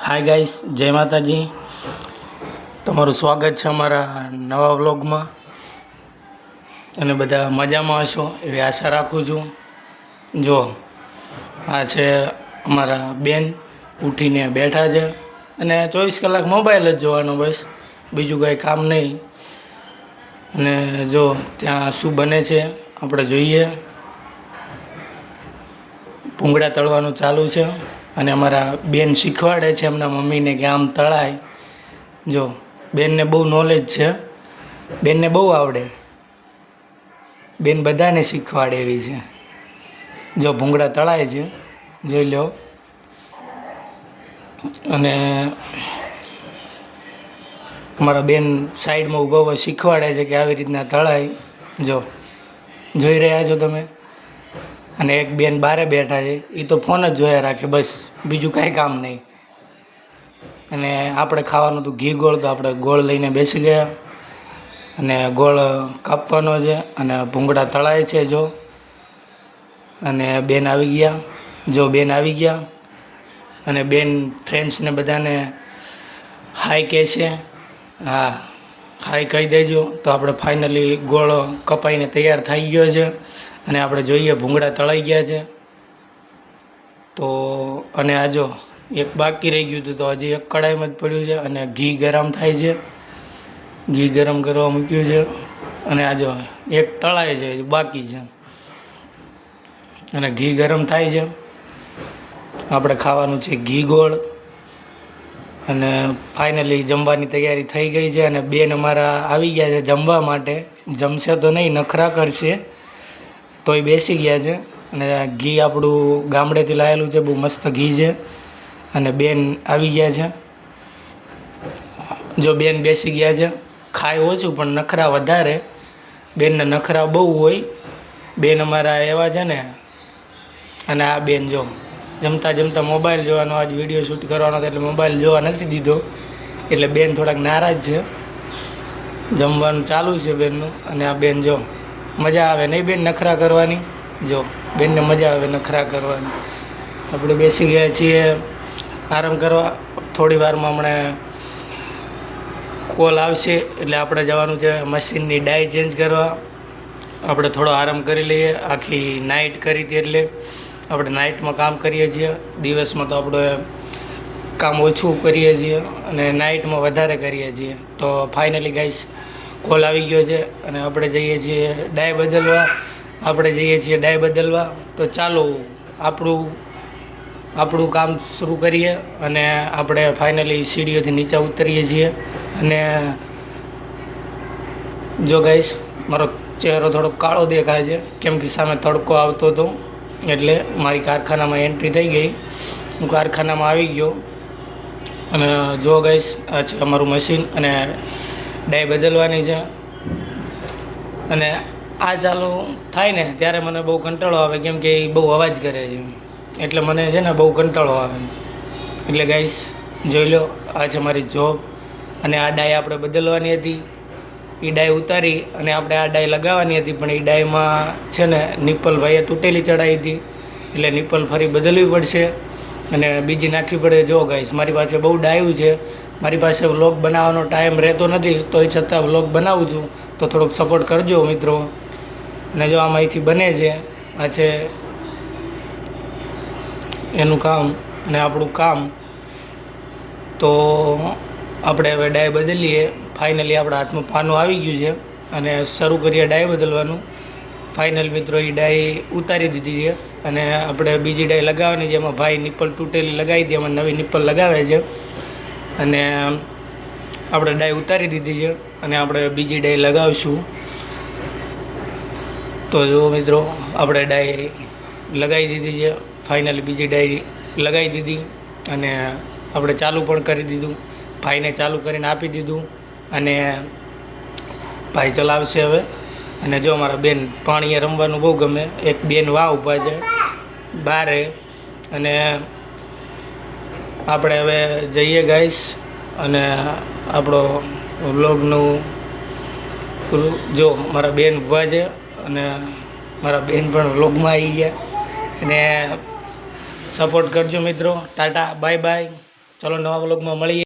Hi guys, જય માતાજી. તમારું સ્વાગત છે અમારા નવા વ્લોગમાં અને બધા મજામાં હશો એવી આશા રાખું છું. જો આ છે અમારા બેન, ઉઠીને બેઠા છે અને 24 કલાક મોબાઈલ જ જોવાનો, બસ બીજું કંઈ કામ નહીં. અને જો ત્યાં શું બને છે આપણે જોઈએ. ભૂંગળા તળવાનું ચાલુ છે અને અમારા બેન શીખવાડે છે એમના મમ્મીને કે આમ તળાય. જો બેનને બહુ નોલેજ છે, બેનને બહુ આવડે, બેન બધાને શીખવાડે એવી છે. જો ભૂંગળા તળાય છે, જોઈ લો. અને અમારા બેન સાઈડમાં ઊભા ઊભા શીખવાડે છે કે આવી રીતના તળાય. જો જોઈ રહ્યા છો તમે. અને એક બેન બારે બેઠા છે, એ તો ફોન જ જોયા રાખે, બસ બીજું કાંઈ કામ નહીં. અને આપણે ખાવાનું હતું ઘી ગોળ, તો આપણે ગોળ લઈને બેસી ગયા અને ગોળ કાપવાનો છે અને ભૂંગળા તળાય છે. જો અને બેન આવી ગયા, જો બેન આવી ગયા અને બેન ફ્રેન્ડ્સને બધાને હાય કહે છે. હા, હાય કહી દેજો. તો આપણે ફાઇનલી ગોળ કપાઈને તૈયાર થઈ ગયો છે અને આપણે જોઈએ ભૂંગળા તળાઈ ગયા છે. તો અને આ જો એક બાકી રહી ગયું હતું, તો હજી એક કડાઈમાં જ પડ્યું છે અને ઘી ગરમ થાય છે, ઘી ગરમ કરવા મૂક્યું છે. અને આ જો એક તળાય છે, બાકી છે અને ઘી ગરમ થાય છે. આપણે ખાવાનું છે ઘી ગોળ. અને ફાઇનલી જમવાની તૈયારી થઈ ગઈ છે અને બેન અમારા આવી ગયા છે જમવા માટે. જમશે તો નહીં, નખરા કરશે, તોય બેસી ગયા છે. અને ઘી આપણું ગામડેથી લાવેલું છે, બહુ મસ્ત ઘી છે. અને બેન આવી ગયા છે. જો બેન બેસી ગયા છે, ખાય ઓછું પણ નખરા વધારે. બેનને નખરા બહુ હોય, બેન અમારા એવા છે ને. અને આ બેન જો જમતા જમતા મોબાઈલ જોવાનો, આજ વિડીયો શૂટ કરવાનો હતો એટલે મોબાઈલ જોવા નથી દીધો, એટલે બેન થોડાક નારાજ છે. જમવાનું ચાલુ છે બેનનું. અને આ બેન જો મજા આવે નહીં બેન નખરા કરવાની. જો બેનને મજા આવે નખરા કરવાની. આપણે બેસી ગયા છીએ આરામ કરવા. થોડી વારમાં હમણાં કોલ આવશે એટલે આપણે જવાનું છે મશીનની ડાય ચેન્જ કરવા. આપણે થોડો આરામ કરી લઈએ. આખી નાઇટ કરી હતી એટલે આપણે નાઇટમાં કામ કરીએ છીએ. દિવસમાં તો આપણે કામ ઓછું કરીએ છીએ અને નાઇટમાં વધારે કરીએ છીએ. તો ફાઇનલી ગાઈસ કોલ આવી ગયો છે અને આપણે જઈએ છીએ ડાય બદલવા. તો ચાલો આપણું કામ શરૂ કરીએ. અને આપણે ફાઇનલી સીડીઓથી નીચે ઉતરીએ છીએ. અને જો ગાઈસ મારો ચહેરો થોડો કાળો દેખાય છે, કેમ કે સામે તડકો આવતો હતો એટલે મારી કારખાનામાં એન્ટ્રી થઈ ગઈ. હું કારખાનામાં આવી ગયો. અને જો ગાઈસ આ છે અમારું મશીન અને ડાય બદલવાની છે. અને આ ચાલુ થાય ને ત્યારે મને બહુ કંટાળો આવે, કેમ કે એ બહુ અવાજ કરે છે, એટલે મને છે ને બહુ કંટાળો આવે. એટલે ગાઈસ જોઈ લો, આ છે મારી જોબ. અને આ ડાય આપણે બદલવાની હતી. એ ડાય ઉતારી અને આપણે આ ડાય લગાવવાની હતી, પણ એ ડાયમાં છે ને નિપ્પલ ભાઈએ તૂટેલી ચડાવી હતી, એટલે નિપ્પલ ફરી બદલવી પડશે અને બીજી નાખવી પડે. જો ગાઈસ મારી પાસે બહુ ડાયું છે, મારી પાસે વ્લોગ બનાવવાનો ટાઈમ રહેતો નથી, તોય છતાં વ્લોગ બનાવું છું. તો થોડોક સપોર્ટ કરજો મિત્રો. અને જો આમાં અહીંથી બને છે, આ છે એનું કામ અને આપણું કામ. તો આપણે હવે ડાય બદલીએ. ફાઇનલી આપણા હાથમાં પાનું આવી ગયું છે અને શરૂ કરીએ ડાય બદલવાનું. ફાઇનલ મિત્રો એ ડાય ઉતારી દીધી છે અને આપણે બીજી ડાય લગાવવાની છે. એમાં ભાઈ નિપ્પલ તૂટેલી લગાવી હતી, એમાં નવી નિપ્પલ લગાવે છે. અને આપણે ડાય ઉતારી દીધી છે અને આપણે બીજી ડાય લગાવીશું. તો જો મિત્રો આપણે ડાય લગાવી દીધી છે. ફાઇનલી બીજી ડાય લગાવી દીધી અને આપણે ચાલુ પણ કરી દીધું. ભાઈને ચાલુ કરીને આપી દીધું અને ભાઈ ચલાવશે હવે. અને જો અમારા બેન પાણીએ રમવાનું બહુ ગમે. એક બેન વાહ ઊભા છે બારે. અને આપણે હવે જઈએ ગાઈસ અને આપણો વ્લોગનું જો મારા બેન ઊભા છે અને મારા બેન પણ વ્લોગમાં આવી ગયા. અને સપોર્ટ કરજો મિત્રો. Tata, bye bye. ચલો નવા વ્લોગમાં મળીએ.